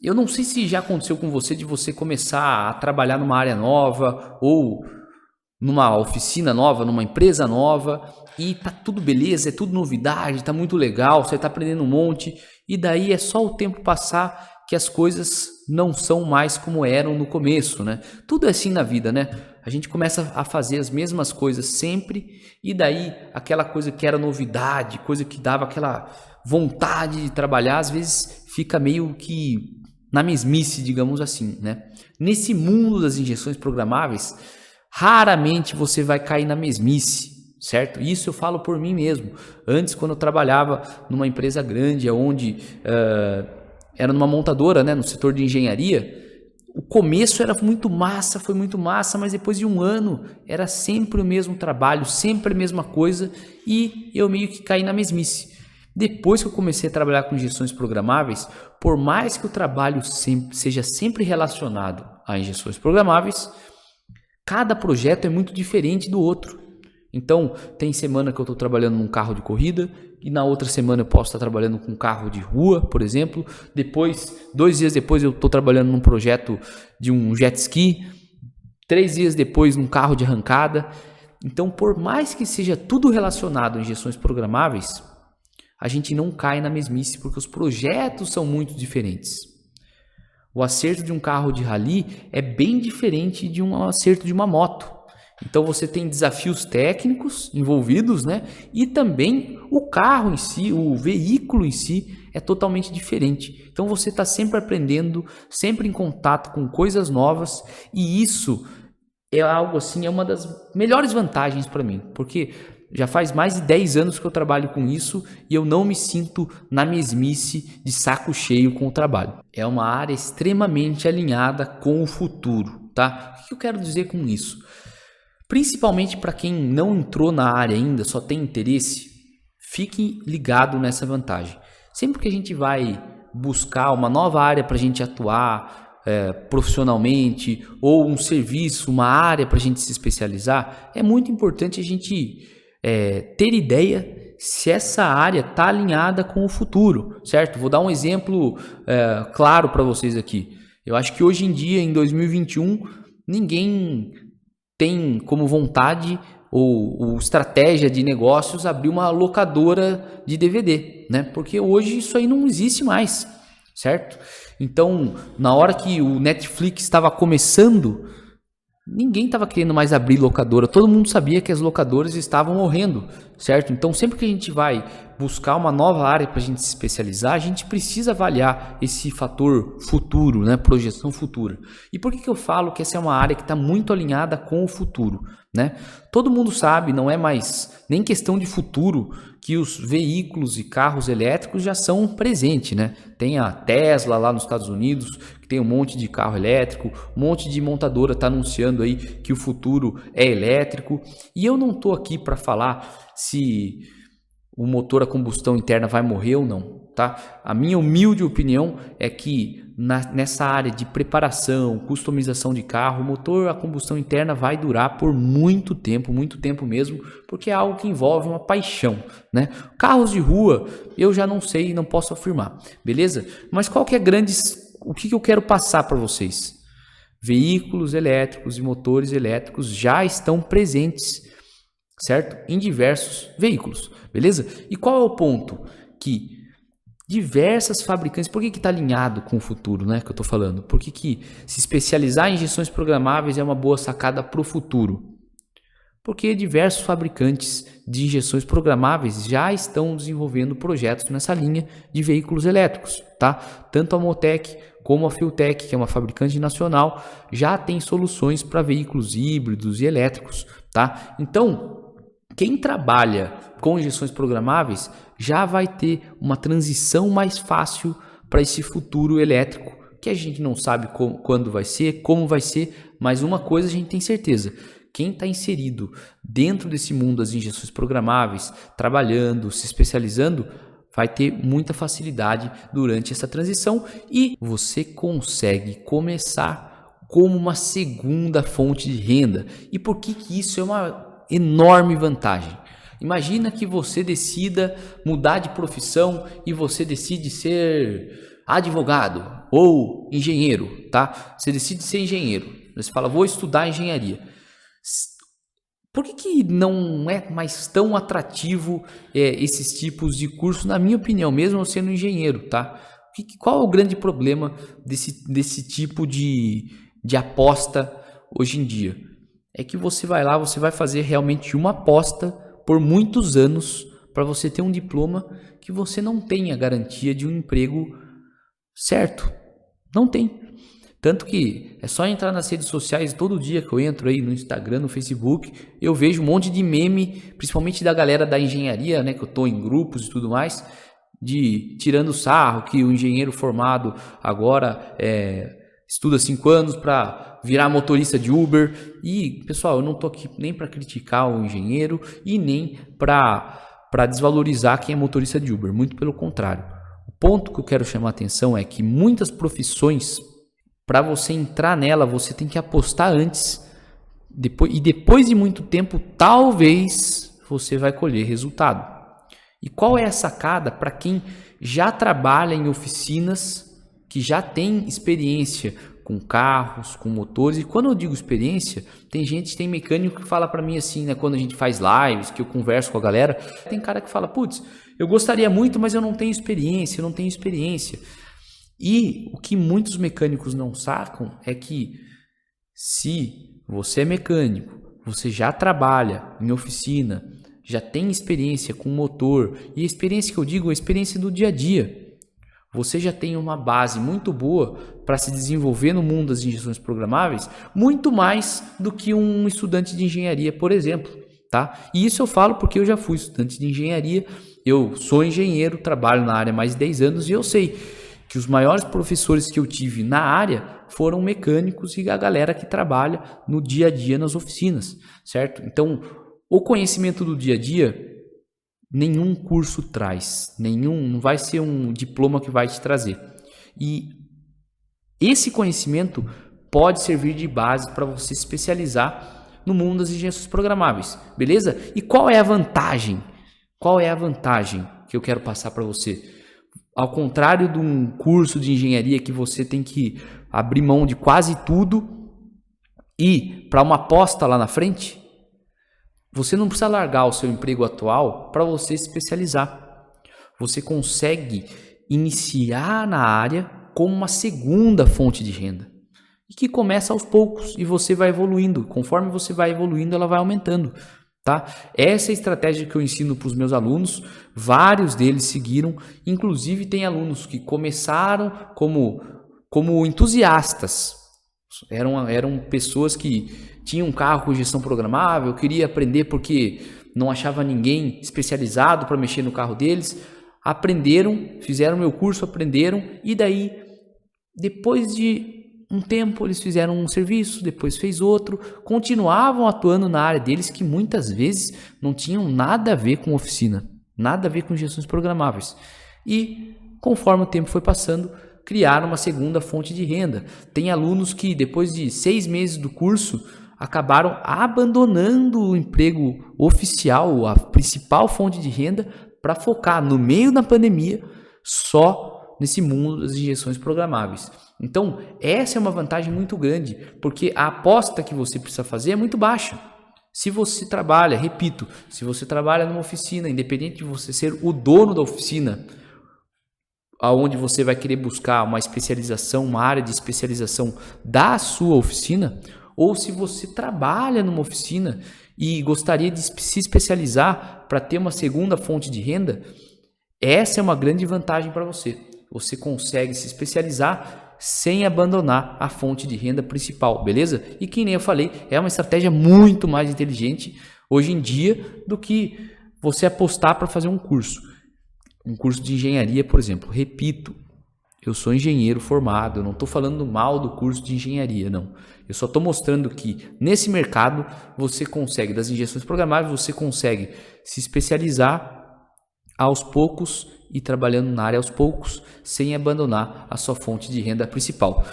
Eu não sei se já aconteceu com você de você começar a trabalhar numa área nova ou numa oficina nova, numa empresa nova e tá tudo beleza, é tudo novidade, tá muito legal, você tá aprendendo um monte e daí é só o tempo passar que as coisas não são mais como eram no começo, né? Tudo é assim na vida, né? A gente começa a fazer as mesmas coisas sempre e daí aquela coisa que era novidade, coisa que dava aquela vontade de trabalhar, às vezes fica meio que na mesmice, digamos assim, né? Nesse mundo das injeções programáveis, raramente você vai cair na mesmice, certo? Isso eu falo por mim mesmo. Antes, quando eu trabalhava numa empresa grande, onde era numa montadora, né, no setor de engenharia, o começo era muito massa, foi muito massa, mas depois de um ano era sempre o mesmo trabalho, sempre a mesma coisa e eu meio que caí na mesmice. Depois que eu comecei a trabalhar com injeções programáveis, por mais que o trabalho seja sempre relacionado a injeções programáveis, cada projeto é muito diferente do outro. Então, tem semana que eu estou trabalhando num carro de corrida e na outra semana eu posso estar trabalhando com um carro de rua, por exemplo. Depois, 2 dias depois, eu estou trabalhando num projeto de um jet ski. 3 dias depois, num carro de arrancada. Então, por mais que seja tudo relacionado a injeções programáveis, a gente não cai na mesmice porque os projetos são muito diferentes. O acerto de um carro de rally é bem diferente de um acerto de uma moto. Então você tem desafios técnicos envolvidos, né? E também o carro em si, o veículo em si é totalmente diferente. Então você está sempre aprendendo, sempre em contato com coisas novas e isso é algo assim, é uma das melhores vantagens para mim, porque já faz mais de 10 anos que eu trabalho com isso e eu não me sinto na mesmice de saco cheio com o trabalho. É uma área extremamente alinhada com o futuro, tá? O que eu quero dizer com isso? Principalmente para quem não entrou na área ainda, só tem interesse, fique ligado nessa vantagem. Sempre que a gente vai buscar uma nova área para a gente atuar profissionalmente ou um serviço, uma área para a gente se especializar, é muito importante a gente ter ideia se essa área está alinhada com o futuro, certo? Vou dar um exemplo claro para vocês aqui. Eu acho que hoje em dia, em 2021, ninguém tem como vontade ou estratégia de negócios abrir uma locadora de DVD, né? Porque hoje isso aí não existe mais, certo? Então, na hora que o Netflix estava começando, ninguém estava querendo mais abrir locadora, todo mundo sabia que as locadoras estavam morrendo, certo? Então sempre que a gente vai buscar uma nova área para a gente se especializar, a gente precisa avaliar esse fator futuro, né? Projeção futura. E por que eu falo que essa é uma área que está muito alinhada com o futuro, né? Todo mundo sabe, não é mais nem questão de futuro, que os veículos e carros elétricos já são presentes, né? Tem a Tesla lá nos Estados Unidos, que tem um monte de carro elétrico, um monte de montadora está anunciando aí que o futuro é elétrico. E eu não estou aqui para falar se o motor a combustão interna vai morrer ou não, tá? A minha humilde opinião é que nessa área de preparação, customização de carro, o motor a combustão interna vai durar por muito tempo mesmo, porque é algo que envolve uma paixão, né? Carros de rua, eu já não sei, não posso afirmar, beleza? Mas qual que é o que eu quero passar para vocês? Veículos elétricos e motores elétricos já estão presentes, certo? Em diversos veículos, beleza? E qual é o ponto? Que diversas fabricantes, por que está alinhado com o futuro, né, que eu estou falando? Por que se especializar em injeções programáveis é uma boa sacada para o futuro? Porque diversos fabricantes de injeções programáveis já estão desenvolvendo projetos nessa linha de veículos elétricos, tá? Tanto a Motec como a Fiotec, que é uma fabricante nacional, já tem soluções para veículos híbridos e elétricos, tá? Então, quem trabalha com injeções programáveis já vai ter uma transição mais fácil para esse futuro elétrico, que a gente não sabe quando vai ser, como vai ser, mas uma coisa a gente tem certeza: quem está inserido dentro desse mundo das injeções programáveis, trabalhando, se especializando, vai ter muita facilidade durante essa transição e você consegue começar como uma segunda fonte de renda. E por que isso é uma enorme vantagem? Imagina que você decida mudar de profissão e você decide ser advogado. ou engenheiro, tá? Você decide ser engenheiro. Você fala, vou estudar engenharia. Por que não é mais tão atrativo esses tipos de curso, na minha opinião, mesmo eu sendo engenheiro, tá? Qual é o grande problema desse tipo de aposta hoje em dia? É que você vai lá, você vai fazer realmente uma aposta por muitos anos para você ter um diploma que você não tem a garantia de um emprego certo. Não tem. Tanto que é só entrar nas redes sociais, todo dia que eu entro aí no Instagram, no Facebook, eu vejo um monte de meme, principalmente da galera da engenharia, né, que eu tô em grupos e tudo mais, de tirando sarro, que o engenheiro formado agora estuda 5 anos para virar motorista de Uber. E, pessoal, eu não tô aqui nem para criticar o engenheiro e nem para desvalorizar quem é motorista de Uber, muito pelo contrário. O ponto que eu quero chamar a atenção é que muitas profissões, para você entrar nela, você tem que apostar antes. Depois de muito tempo, talvez você vai colher resultado. E qual é a sacada para quem já trabalha em oficinas, que já tem experiência com carros, com motores? E quando eu digo experiência, tem mecânico que fala para mim assim, né, quando a gente faz lives, que eu converso com a galera, tem cara que fala, putz, eu gostaria muito, mas eu não tenho experiência. E o que muitos mecânicos não sacam é que se você é mecânico, você já trabalha em oficina, já tem experiência com motor, e a experiência que eu digo é a experiência do dia a dia. Você já tem uma base muito boa para se desenvolver no mundo das injeções programáveis, muito mais do que um estudante de engenharia, por exemplo. Tá? E isso eu falo porque eu já fui estudante de engenharia, eu sou engenheiro, trabalho na área há mais de 10 anos e eu sei que os maiores professores que eu tive na área foram mecânicos e a galera que trabalha no dia a dia nas oficinas, certo? Então, o conhecimento do dia a dia, nenhum curso traz, não vai ser um diploma que vai te trazer. E esse conhecimento pode servir de base para você se especializar no mundo das injeções programáveis, beleza? E qual é a vantagem? Qual é a vantagem que eu quero passar para você? Ao contrário de um curso de engenharia que você tem que abrir mão de quase tudo e para uma aposta lá na frente, você não precisa largar o seu emprego atual para você se especializar. Você consegue iniciar na área como uma segunda fonte de renda. E que começa aos poucos e você vai evoluindo. Conforme você vai evoluindo, ela vai aumentando. Tá? Essa é a estratégia que eu ensino para os meus alunos. Vários deles seguiram. Inclusive tem alunos que começaram como entusiastas. Eram pessoas que tinham um carro com gestão programável, queria aprender porque não achava ninguém especializado para mexer no carro deles. Aprenderam, fizeram meu curso, aprenderam e daí, depois de um tempo, eles fizeram um serviço, depois fez outro, continuavam atuando na área deles que muitas vezes não tinham nada a ver com oficina, nada a ver com gestões programáveis. E conforme o tempo foi passando, criaram uma segunda fonte de renda. Tem alunos que depois de 6 meses do curso acabaram abandonando o emprego oficial, a principal fonte de renda, para focar no meio da pandemia só nesse mundo das injeções programáveis. Então, essa é uma vantagem muito grande, porque a aposta que você precisa fazer é muito baixa. Se você trabalha, repito, se você trabalha numa oficina, independente de você ser o dono da oficina, aonde você vai querer buscar uma especialização, uma área de especialização da sua oficina, ou se você trabalha numa oficina e gostaria de se especializar para ter uma segunda fonte de renda, essa é uma grande vantagem para você. Você consegue se especializar sem abandonar a fonte de renda principal, beleza? E que nem eu falei, é uma estratégia muito mais inteligente hoje em dia do que você apostar para fazer um curso. Um curso de engenharia, por exemplo. Repito, eu sou engenheiro formado, eu não estou falando mal do curso de engenharia, não. Eu só estou mostrando que nesse mercado você consegue, das injeções programáveis, você consegue se especializar aos poucos e trabalhando na área aos poucos, sem abandonar a sua fonte de renda principal.